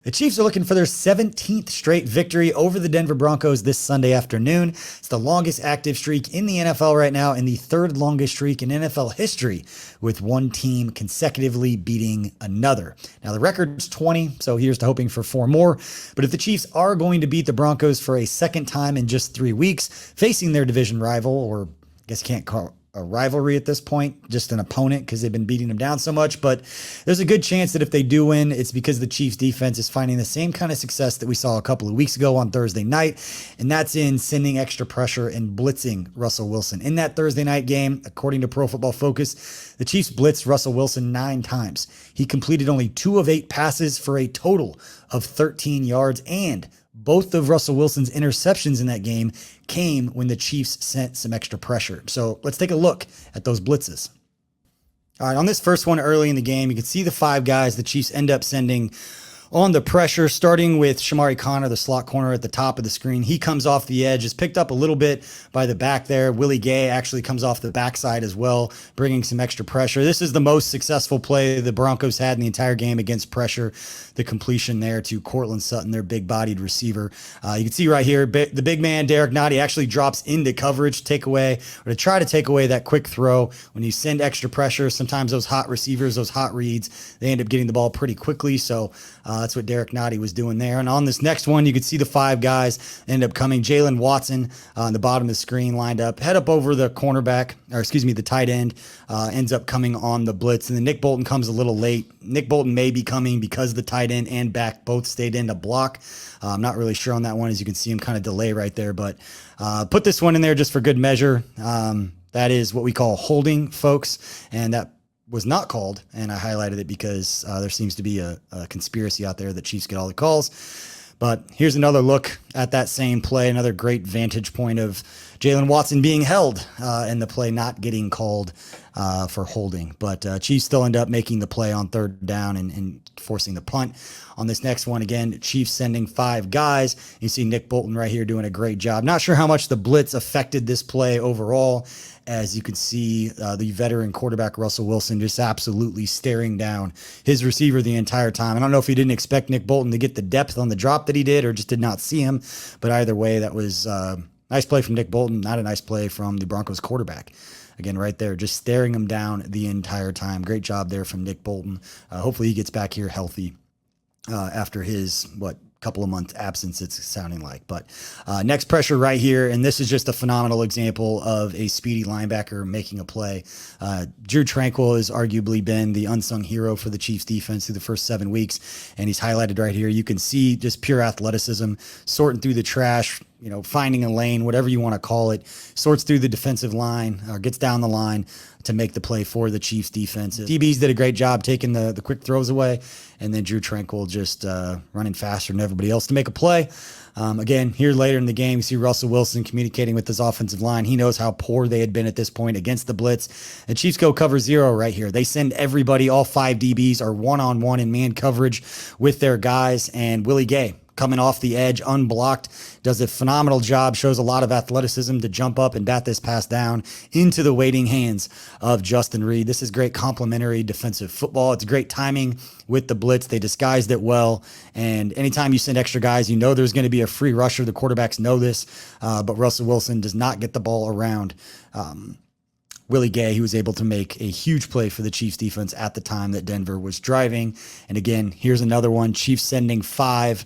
The Chiefs are looking for their 17th straight victory over the Denver Broncos this Sunday afternoon. It's the longest active streak in the NFL right now and the third longest streak in NFL history, with one team consecutively beating another. Now, the record's 20, so here's to hoping for 4 more. But if the Chiefs are going to beat the Broncos for a second time in just 3 weeks, facing their division rival, or I guess you can't call it a rivalry at this point, just an opponent because they've been beating them down so much. But there's a good chance that if they do win, it's because the Chiefs defense is finding the same kind of success that we saw a couple of weeks ago on Thursday night. And that's in sending extra pressure and blitzing Russell Wilson. In that Thursday night game, according to Pro Football Focus, the Chiefs blitzed Russell Wilson 9 times. He completed only 2 of 8 passes for a total of 13 yards, and both of Russell Wilson's interceptions in that game came when the Chiefs sent some extra pressure. So let's take a look at those blitzes. All right, on this first one early in the game, you can see the 5 guys the Chiefs end up sending on the pressure, starting with Shamari Connor, the slot corner at the top of the screen. He comes off the edge, is picked up a little bit by the back there. Willie Gay actually comes off the backside as well, bringing some extra pressure. This is the most successful play the Broncos had in the entire game against pressure. The completion there to Cortland Sutton, their big-bodied receiver. You can see right here, the big man, Derek Nottie, actually drops into coverage to try to take away that quick throw. When you send extra pressure, sometimes those hot receivers, those hot reads, they end up getting the ball pretty quickly. So that's what Derek Nottie was doing there. And on this next one, you could see the 5 guys end up coming. Jalen Watson on the bottom of the screen, lined up, head up over the the tight end, ends up coming on the blitz. And then Nick Bolton comes a little late. Nick Bolton may be coming because the tight end and back both stayed in to block. I'm not really sure on that one, as you can see him kind of delay right there, but put this one in there just for good measure. That is what we call holding, folks, and that was not called, and I highlighted it because there seems to be a conspiracy out there that Chiefs get all the calls. But here's another look at that same play, another great vantage point of Jalen Watson being held and the play not getting called for holding. But Chiefs still end up making the play on 3rd down and forcing the punt. On this next one, again, Chiefs sending 5 guys. You see Nick Bolton right here doing a great job. Not sure how much the blitz affected this play overall. As you can see, the veteran quarterback Russell Wilson just absolutely staring down his receiver the entire time. I don't know if he didn't expect Nick Bolton to get the depth on the drop that he did or just did not see him. But either way, that was a nice play from Nick Bolton, not a nice play from the Broncos quarterback. Again, right there, just staring him down the entire time. Great job there from Nick Bolton. Hopefully he gets back here healthy after his, couple of months absence, it's sounding like. But next pressure right here, and this is just a phenomenal example of a speedy linebacker making a play. Drew Tranquill has arguably been the unsung hero for the Chiefs defense through the first 7 weeks, and he's highlighted right here. You can see just pure athleticism, sorting through the trash, finding a lane, whatever you want to call it, sorts through the defensive line, or gets down the line to make the play for the Chiefs defense. DBs did a great job taking the quick throws away, and then Drew Tranquill just running faster than everybody else to make a play. Again, here later in the game, you see Russell Wilson communicating with his offensive line. He knows how poor they had been at this point against the blitz. And Chiefs go cover 0 right here. They send everybody, all 5 DBs are one-on-one in man coverage with their guys, and Willie Gay coming off the edge unblocked, does a phenomenal job, shows a lot of athleticism to jump up and bat this pass down into the waiting hands of Justin Reed. This is great complementary defensive football. It's great timing with the blitz. They disguised it well, and anytime you send extra guys, there's going to be a free rusher. The quarterbacks know this, but Russell Wilson does not get the ball around Willie Gay. He was able to make a huge play for the Chiefs defense at the time that Denver was driving. And again, here's another one. Chiefs sending 5.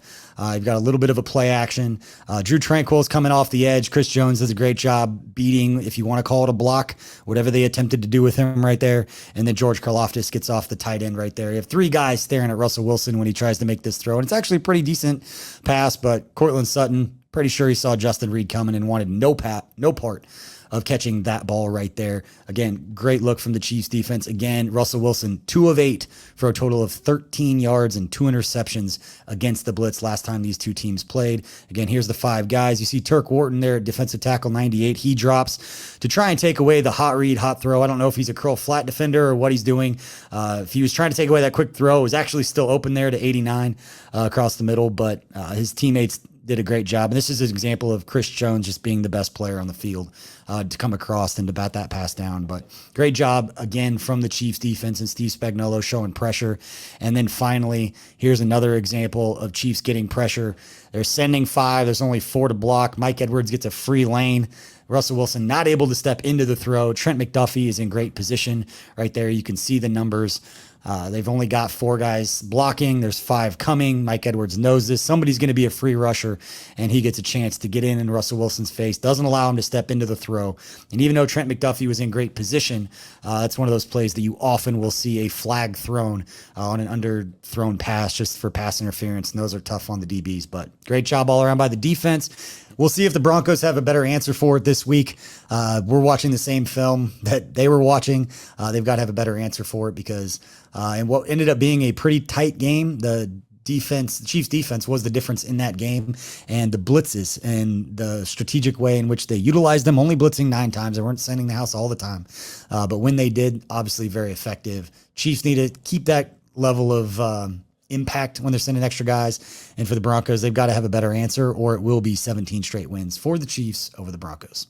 You've got a little bit of a play action. Drew Tranquill is coming off the edge. Chris Jones does a great job beating, if you want to call it a block, whatever they attempted to do with him right there. And then George Karlaftis gets off the tight end right there. You have 3 guys staring at Russell Wilson when he tries to make this throw. And it's actually a pretty decent pass, but Cortland Sutton, pretty sure he saw Justin Reed coming and wanted no part of catching that ball right there. Again, great look from the Chiefs defense. Again, Russell Wilson, 2 of 8 for a total of 13 yards and 2 interceptions against the blitz last time these 2 teams played. Again, here's the 5 guys. You see Turk Wharton there at defensive tackle 98. He drops to try and take away the hot read, hot throw. I don't know if he's a curl flat defender or what he's doing. If he was trying to take away that quick throw, it was actually still open there to 89 across the middle, but his teammates did a great job. And this is an example of Chris Jones just being the best player on the field to come across and to bat that pass down. But great job again from the Chiefs defense and Steve Spagnuolo showing pressure. And then finally, here's another example of Chiefs getting pressure. They're sending 5. There's only 4 to block. Mike Edwards gets a free lane. Russell Wilson not able to step into the throw. Trent McDuffie is in great position right there. You can see the numbers. They've only got 4 guys blocking. There's 5 coming. Mike Edwards knows this. Somebody's going to be a free rusher, and he gets a chance to get in Russell Wilson's face. Doesn't allow him to step into the throw. And even though Trent McDuffie was in great position, that's one of those plays that you often will see a flag thrown on an underthrown pass just for pass interference, and those are tough on the DBs. But great job all around by the defense. We'll see if the Broncos have a better answer for it this week. We're watching the same film that they were watching. They've got to have a better answer for it because in what ended up being a pretty tight game, the Chiefs defense was the difference in that game, and the blitzes and the strategic way in which they utilized them, only blitzing 9 times. They weren't sending the house all the time. But when they did, obviously very effective. Chiefs need to keep that level of impact when they're sending extra guys. And for the Broncos, they've got to have a better answer, or it will be 17 straight wins for the Chiefs over the Broncos.